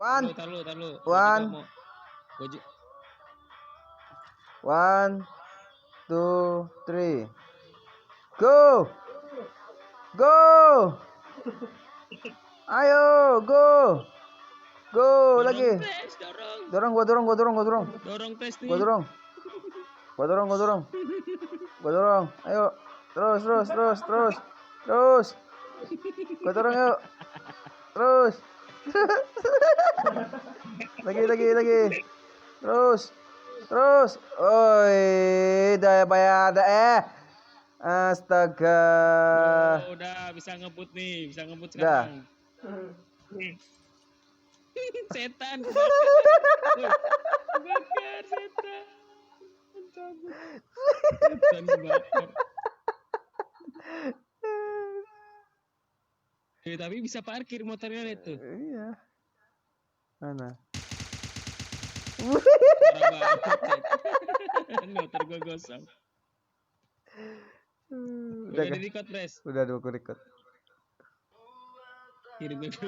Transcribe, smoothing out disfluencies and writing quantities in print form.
One, Taruh. one, Gua juga one, two, three, go, go, ayo, go, lagi, press, dorong. dorong, gua dorong, Dorong press nih. gua dorong, ayo, terus, gua dorong yuk, terus, lagi, terus, oi, daya bayar, astaga, Oh, udah bisa ngebut Udah. sekarang. Setan kebakar. Kebakar setan. Cabut. Setan kebakar. Tapi bisa parkir motornya itu. Iya. Mana? Parah banget. Motor gua gosong. Udah Udah di record, Pres. Udah aku record. Kirim